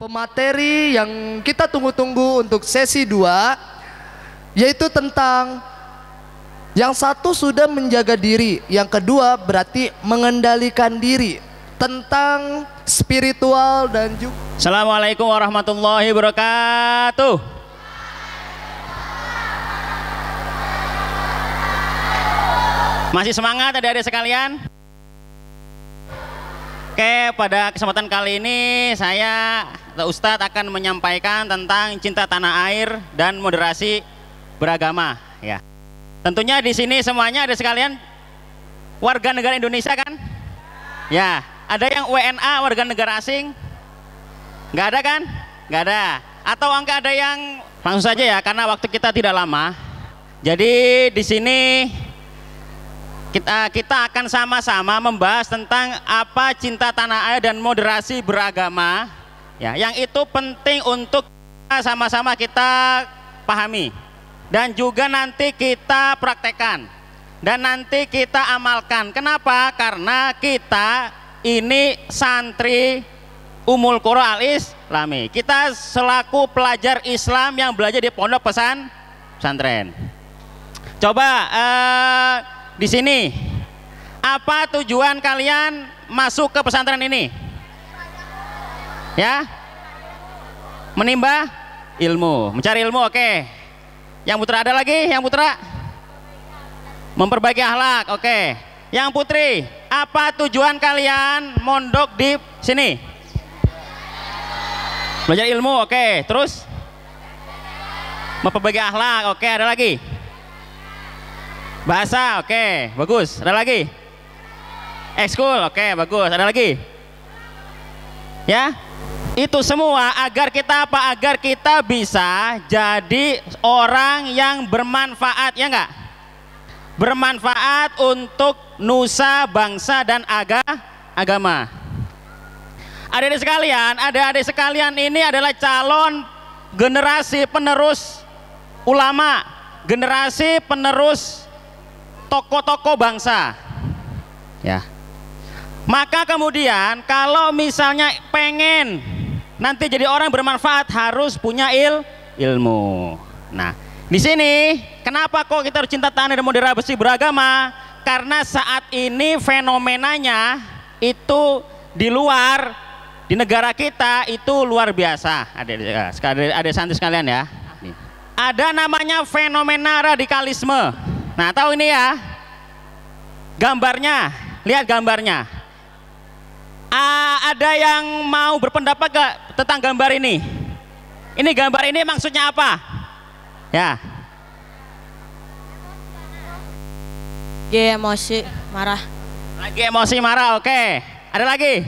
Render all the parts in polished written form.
pemateri yang kita tunggu-tunggu untuk sesi 2, yaitu tentang yang satu sudah menjaga diri, yang kedua berarti mengendalikan diri, tentang spiritual dan juga. Assalamualaikum warahmatullahi wabarakatuh. Masih semangat adik-adik sekalian? Oke, pada kesempatan kali ini saya atau Ustadz akan menyampaikan tentang cinta tanah air dan moderasi beragama. Ya, tentunya di sini semuanya ada sekalian warga negara Indonesia kan? Ya, ada yang WNA warga negara asing? Nggak ada kan? Nggak ada. Atau angka ada yang langsung saja ya, karena waktu kita tidak lama. Jadi di sini kita akan sama-sama membahas tentang apa cinta tanah air dan moderasi beragama, ya, yang itu penting untuk sama-sama kita pahami dan juga nanti kita praktekkan dan nanti kita amalkan. Kenapa? Karena kita ini santri Ummul Qura Al-Islami. Kita selaku pelajar Islam yang belajar di pondok pesantren. Coba di sini, apa tujuan kalian masuk ke pesantren ini? Ya, menimba ilmu, mencari ilmu. Oke. Yang putra ada lagi? Yang putra? Memperbaiki akhlak. Oke. Yang putri, apa tujuan kalian mondok di sini? Belajar ilmu. Oke. Terus? Memperbaiki akhlak. Oke. Ada lagi? Bahasa, oke, bagus. Ada lagi? Ekskul, oke, bagus. Ada lagi? Ya, itu semua agar kita apa? Agar kita bisa jadi orang yang bermanfaat, ya enggak? Bermanfaat untuk nusa, bangsa, dan agama. Adik-adik sekalian ini adalah calon generasi penerus ulama, generasi penerus tokoh-tokoh bangsa, ya. Maka kemudian kalau misalnya pengen nanti jadi orang bermanfaat harus punya ilmu. Nah, di sini kenapa kok kita harus cinta tanah dan moderasi beragama? Karena saat ini fenomenanya itu di luar, di negara kita itu luar biasa. Ada santri sekalian ya. Ada namanya fenomena radikalisme. Nah, tahu ini ya gambarnya, lihat gambarnya. Ada yang mau berpendapat gak tentang gambar ini? Ini gambar ini maksudnya apa? Ya. Lagi emosi marah. Lagi emosi marah, oke. Ada lagi?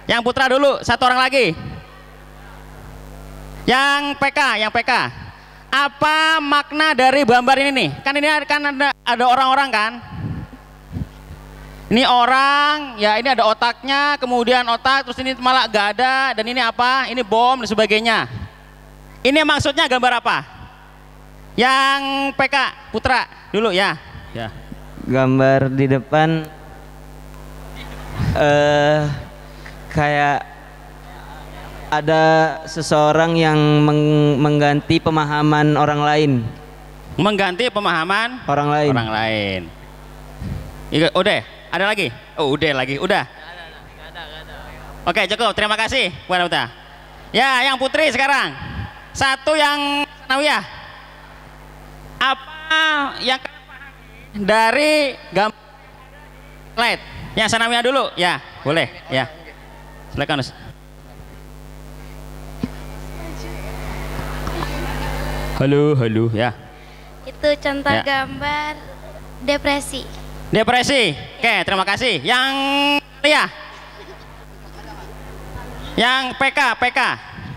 Yang putra dulu, satu orang lagi. Yang PK. Apa makna dari gambar ini nih? Kan ini kan ada orang-orang kan? Ini orang, ya ini ada otaknya, kemudian otak, terus ini malah gak ada, dan ini apa? Ini bom dan sebagainya. Ini maksudnya gambar apa? Yang PK, putra dulu ya. Ya. Gambar di depan kayak ada seseorang yang mengganti pemahaman orang lain. Mengganti pemahaman orang lain. Udah, ada lagi? Oh, udah lagi, udah. Oke, cukup. Terima kasih. Ya, yang putri sekarang. Satu yang sanawiyah. Apa yang kalian pahami dari gambar slide? Yang sanawiyah dulu, ya, boleh, ya. Silakan, Ustaz. Halo, ya. Itu contoh Ya. gambar depresi. Oke, terima kasih. Yang ya. Yang PK.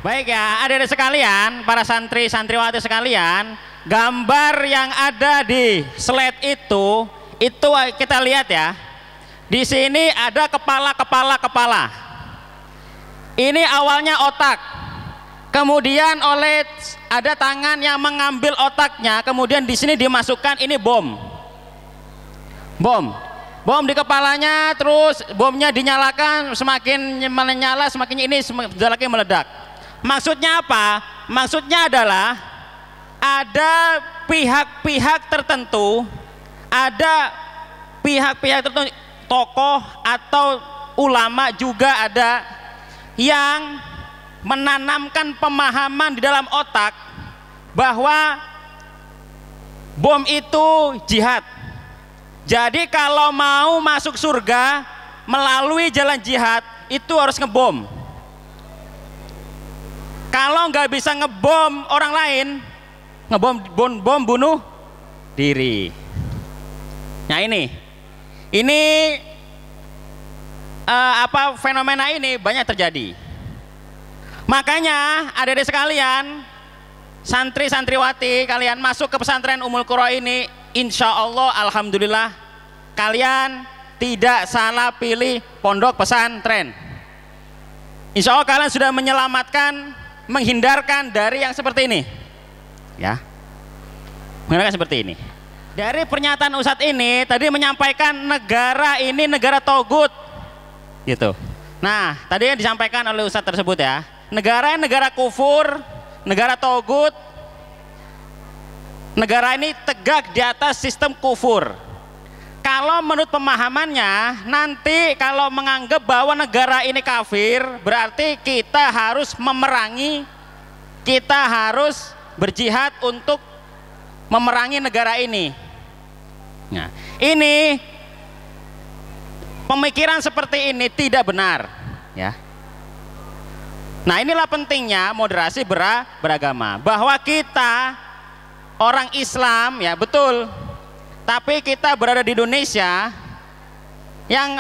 Baik ya, adik-adik sekalian, para santri santriwati sekalian, gambar yang ada di slide itu kita lihat ya. Di sini ada kepala. Ini awalnya otak. Kemudian ada tangan yang mengambil otaknya, kemudian di sini dimasukkan ini bom di kepalanya, terus bomnya dinyalakan, semakin menyala semakin ini lagi meledak. Maksudnya apa? Maksudnya adalah ada pihak-pihak tertentu, ada pihak-pihak tertentu, tokoh atau ulama juga ada yang menanamkan pemahaman di dalam otak bahwa bom itu jihad. Jadi kalau mau masuk surga melalui jalan jihad itu harus ngebom. Kalau nggak bisa ngebom orang lain, bom bunuh diri. Nah ini fenomena ini banyak terjadi. Makanya adik-adik sekalian, santri-santriwati kalian masuk ke pesantren Ummul Qura ini, insya Allah, alhamdulillah kalian tidak salah pilih pondok pesantren. Insya Allah kalian sudah menyelamatkan, menghindarkan dari yang seperti ini, ya, menghindarkan seperti ini. Dari pernyataan Ustadz ini tadi menyampaikan negara ini negara togut, gitu. Nah, tadi yang disampaikan oleh Ustadz tersebut ya, negara kufur, negara togut, negara ini tegak di atas sistem kufur. Kalau menurut pemahamannya, nanti kalau menganggap bahwa negara ini kafir, berarti kita harus memerangi, kita harus berjihad untuk memerangi negara ini. Nah, ini pemikiran seperti ini tidak benar, ya. Nah, inilah pentingnya moderasi beragama, bahwa kita orang Islam, ya betul, tapi kita berada di Indonesia yang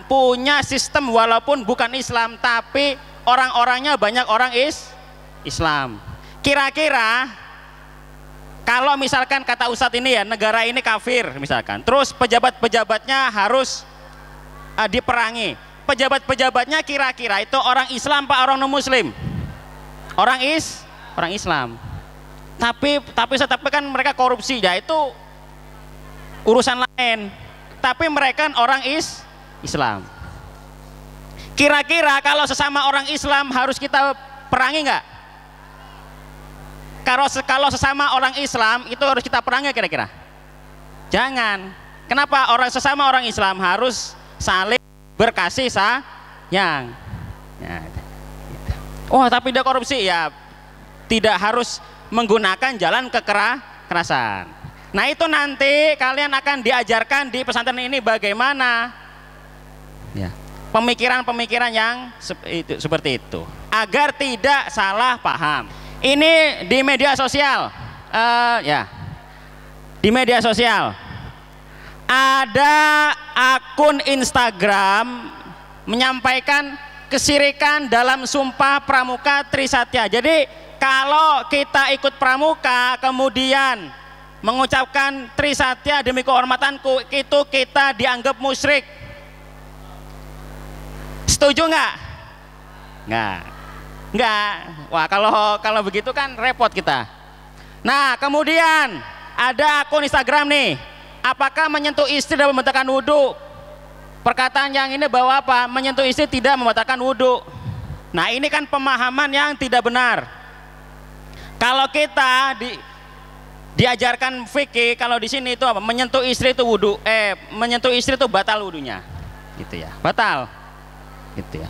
punya sistem walaupun bukan Islam, tapi orang-orangnya banyak orang Islam. Kira-kira kalau misalkan kata Ustadz ini ya, negara ini kafir misalkan, terus pejabat-pejabatnya harus diperangi. Pejabat-pejabatnya kira-kira itu orang Islam pak orang non Muslim? Orang Islam. Tapi kan mereka korupsi, ya itu urusan lain. Tapi mereka orang Islam. Kira-kira kalau sesama orang Islam harus kita perangi nggak? Kalau sesama orang Islam itu harus kita perangi kira-kira? Jangan. Kenapa? Sesama orang Islam harus saling berkasih sayang. Ya, gitu. Oh, tapi dia korupsi, ya tidak harus menggunakan jalan kekerasan. Nah, itu nanti kalian akan diajarkan di pesantren ini bagaimana ya, pemikiran-pemikiran yang seperti itu, agar tidak salah paham. Ini di media sosial, ya, di media sosial ada akun Instagram menyampaikan kesirikan dalam sumpah pramuka Trisatya. Jadi kalau kita ikut pramuka kemudian mengucapkan Trisatya demi kehormatanku, itu kita dianggap musyrik. Setuju nggak? Nggak. Wah, kalau begitu kan repot kita. Nah, kemudian ada akun Instagram nih. Apakah menyentuh istri dan membatalkan wudhu? Perkataan yang ini bahwa apa? Menyentuh istri tidak membatalkan wudhu. Nah, ini kan pemahaman yang tidak benar. Kalau kita diajarkan fikih, kalau di sini itu apa? Menyentuh istri itu wudhu, menyentuh istri itu batal wudhunya, gitu ya, batal, gitu ya.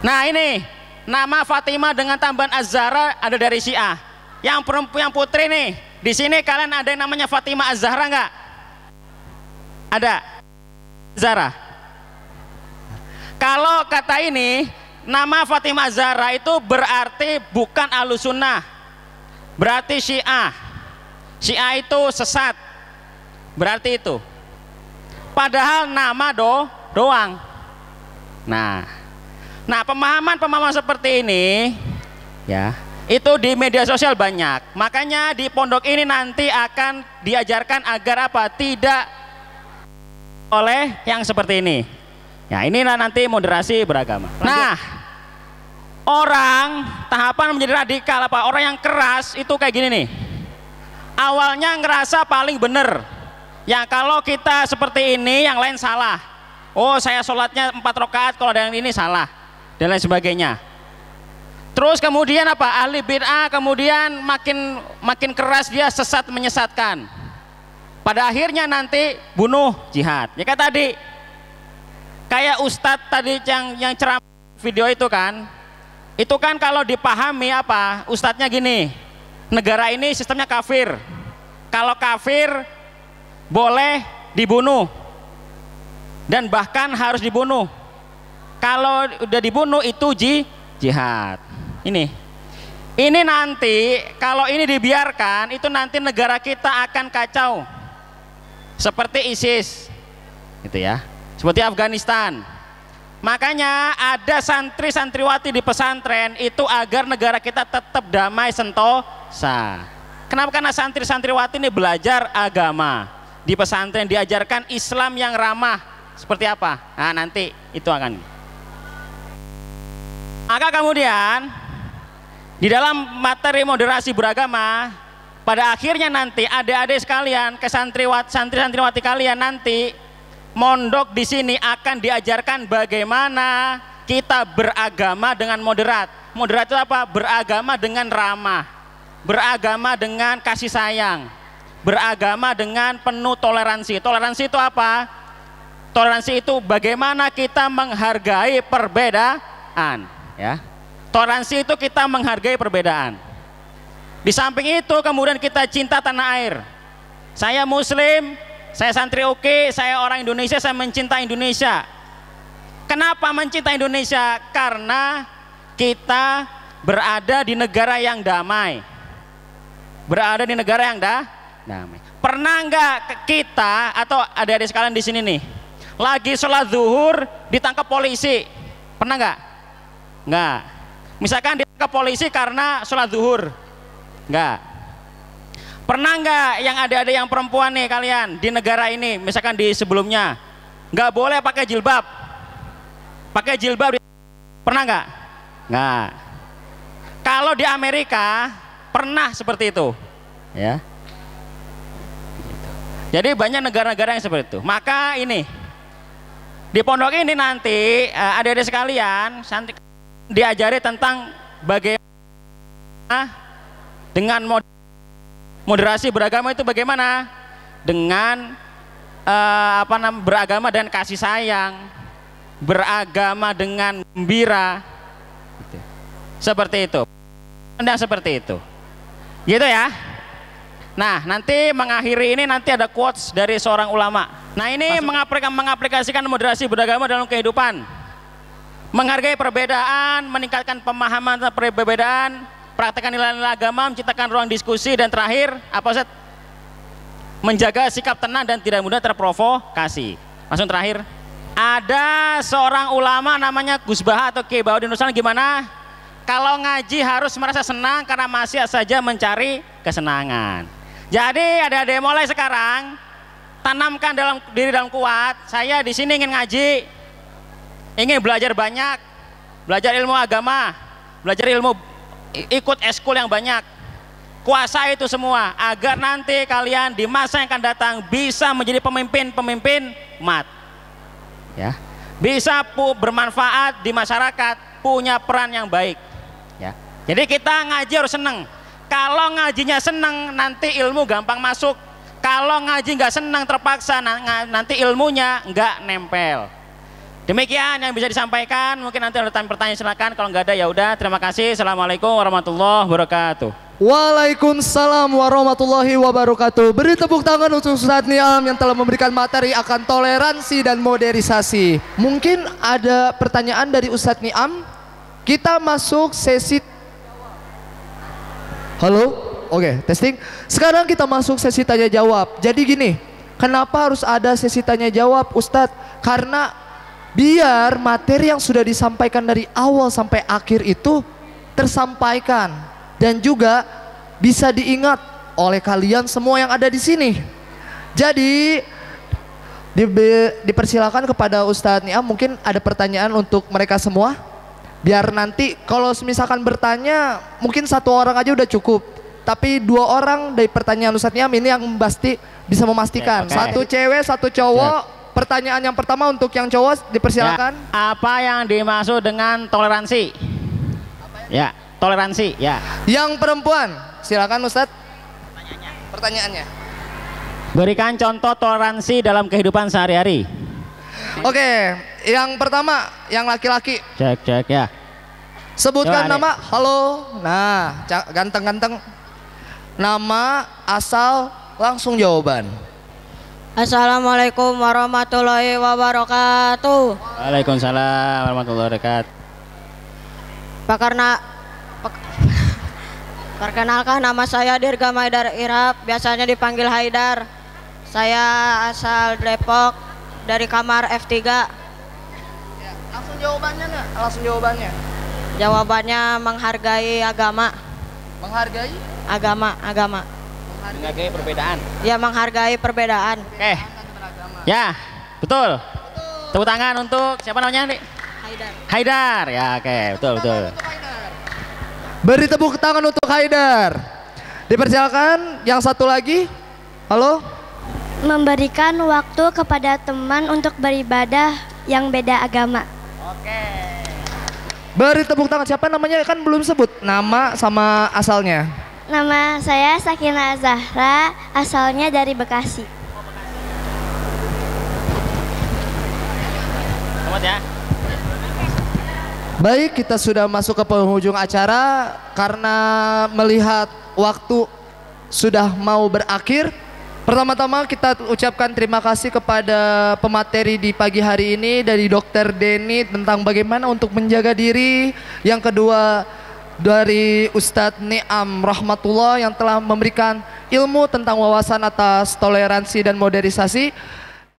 Nah, ini nama Fatimah dengan tambahan Az-Zahra ada dari Syiah. Yang putri nih, di sini kalian ada yang namanya Fatimah Az-Zahra nggak? Ada Zahra. Kalau kata ini nama Fatimah Az-Zahra itu berarti bukan Ahlussunnah, berarti Syiah. Syiah itu sesat, berarti itu. Padahal nama doang. Nah, pemahaman seperti ini, ya, itu di media sosial banyak. Makanya di pondok ini nanti akan diajarkan agar apa? Tidak oleh yang seperti ini. Ya, inilah nanti moderasi beragama. Lanjut. Nah, tahapan menjadi radikal apa? Orang yang keras itu kayak gini nih. Awalnya ngerasa paling bener. Ya, kalau kita seperti ini, yang lain salah. Oh, saya sholatnya 4 rakaat, kalau ada yang ini salah, dan lain sebagainya. Terus kemudian apa? Ahli bid'ah kemudian makin keras dia sesat menyesatkan. Pada akhirnya nanti bunuh jihad. Ya kayak tadi. Kayak ustadz tadi yang ceramah video itu kan. Itu kan kalau dipahami apa? Ustadznya gini. Negara ini sistemnya kafir. Kalau kafir boleh dibunuh. Dan bahkan harus dibunuh. Kalau udah dibunuh itu jihad. Ini nanti kalau ini dibiarkan itu nanti negara kita akan kacau seperti ISIS gitu ya, seperti Afghanistan. Makanya ada santri-santriwati di pesantren itu agar negara kita tetap damai sentosa. Kenapa? Karena santri-santriwati ini belajar agama di pesantren, diajarkan Islam yang ramah seperti apa. Nah nanti itu akan. Maka kemudian di dalam materi moderasi beragama, pada akhirnya nanti adik-adik sekalian, santri-santriwati kalian nanti mondok di sini akan diajarkan bagaimana kita beragama dengan moderat. Moderat itu apa? Beragama dengan ramah, beragama dengan kasih sayang, beragama dengan penuh toleransi. Toleransi itu apa? Toleransi itu bagaimana kita menghargai perbedaan, ya. Toleransi itu kita menghargai perbedaan. Di samping itu kemudian kita cinta tanah air. Saya muslim, saya santri oke, saya orang Indonesia, saya mencintai Indonesia. Kenapa mencintai Indonesia? Karena kita berada di negara yang damai. Berada di negara yang damai. Pernah nggak kita atau adik-adik sekalian di sini nih, lagi sholat zuhur ditangkap polisi? Pernah nggak? Nggak. Misalkan ditangkap polisi karena sholat zuhur, enggak. Pernah enggak yang ada yang perempuan nih kalian di negara ini, misalkan di sebelumnya, enggak boleh pakai jilbab, pernah enggak? Enggak. Kalau di Amerika pernah seperti itu, ya. Jadi banyak negara-negara yang seperti itu. Maka ini di pondok ini nanti adik-adik sekalian diajari tentang bagaimana dengan moderasi beragama itu bagaimana dengan beragama dan kasih sayang, beragama dengan gembira, seperti itu, dan seperti itu, gitu ya. Nah nanti mengakhiri ini nanti ada quotes dari seorang ulama. Nah ini mengaplikasikan moderasi beragama dalam kehidupan. Menghargai perbedaan, meningkatkan pemahaman tentang perbedaan, praktekkan nilai-nilai agama, menciptakan ruang diskusi, dan terakhir apa Ustaz? Menjaga sikap tenang dan tidak mudah terprovokasi. Langsung terakhir, ada seorang ulama namanya Gus Baha atau Kiai Bahaudin Nursalim, gimana? Kalau ngaji harus merasa senang karena masih saja mencari kesenangan. Jadi adik-adik mulai sekarang tanamkan diri dalam kuat. Saya di sini ingin ngaji, ingin belajar banyak, belajar ilmu agama, belajar ilmu, ikut eskul yang banyak, kuasai itu semua agar nanti kalian di masa yang akan datang bisa menjadi pemimpin umat, ya, bisa bermanfaat di masyarakat, punya peran yang baik, ya. Jadi kita ngaji harus seneng. Kalau ngajinya seneng nanti ilmu gampang masuk. Kalau ngaji nggak seneng terpaksa nanti ilmunya nggak nempel. Demikian yang bisa disampaikan. Mungkin nanti ada pertanyaan, silakan. Kalau nggak ada ya udah. Terima kasih. Assalamualaikum warahmatullahi wabarakatuh. Waalaikumsalam warahmatullahi wabarakatuh. Beri tepuk tangan untuk Ustadz Niam yang telah memberikan materi akan toleransi dan modernisasi. Mungkin ada pertanyaan dari Ustadz Niam. Kita masuk sesi. Halo, oke, testing. Sekarang kita masuk sesi tanya jawab. Jadi gini, kenapa harus ada sesi tanya jawab, Ustadz? Karena biar materi yang sudah disampaikan dari awal sampai akhir itu tersampaikan dan juga bisa diingat oleh kalian semua yang ada di sini. Jadi dipersilakan kepada Ustadz Niam, mungkin ada pertanyaan untuk mereka semua. Biar nanti kalau misalkan bertanya mungkin satu orang aja udah cukup. Tapi 2 orang dari pertanyaan Ustadz Niam ini yang pasti bisa memastikan. Okay. Satu cewek, satu cowok. Pertanyaan yang pertama untuk yang cowok dipersilakan. Ya, apa yang dimaksud dengan toleransi? Ya. toleransi, ya. Yang perempuan, silakan Ustadz. Pertanyaannya. Berikan contoh toleransi dalam kehidupan sehari-hari. Oke, yang pertama, yang laki-laki. Cek ya. Sebutkan Coba, nama, halo. Nah, ganteng-ganteng. Nama, asal, langsung jawaban. Assalamualaikum warahmatullahi wabarakatuh. Waalaikumsalam warahmatullahi wabarakatuh. Perkenalkan, nama saya Dirgam Haidar Irab, biasanya dipanggil Haidar. Saya asal Depok, dari kamar F3. Ya, langsung jawabannya nggak? Langsung jawabannya. Jawabannya menghargai agama. Menghargai? Agama. Menghargai perbedaan. Ya, menghargai perbedaan. Oke. Ya, betul. Tepuk tangan untuk siapa namanya, Dik? Haidar. Haidar. Ya, oke, betul. Beri tepuk tangan untuk Haidar. Dipersilakan yang satu lagi. Halo. Memberikan waktu kepada teman untuk beribadah yang beda agama. Beri tepuk tangan, siapa namanya kan belum sebut nama sama asalnya. Nama saya Sakinah Zahra, asalnya dari Bekasi. Selamat ya. Baik, kita sudah masuk ke penghujung acara. Karena melihat waktu sudah mau berakhir, pertama-tama kita ucapkan terima kasih kepada pemateri di pagi hari ini dari Dr. Denny tentang bagaimana untuk menjaga diri. Yang kedua dari Ustadz Niam Rahmatullah yang telah memberikan ilmu tentang wawasan atas toleransi dan modernisasi.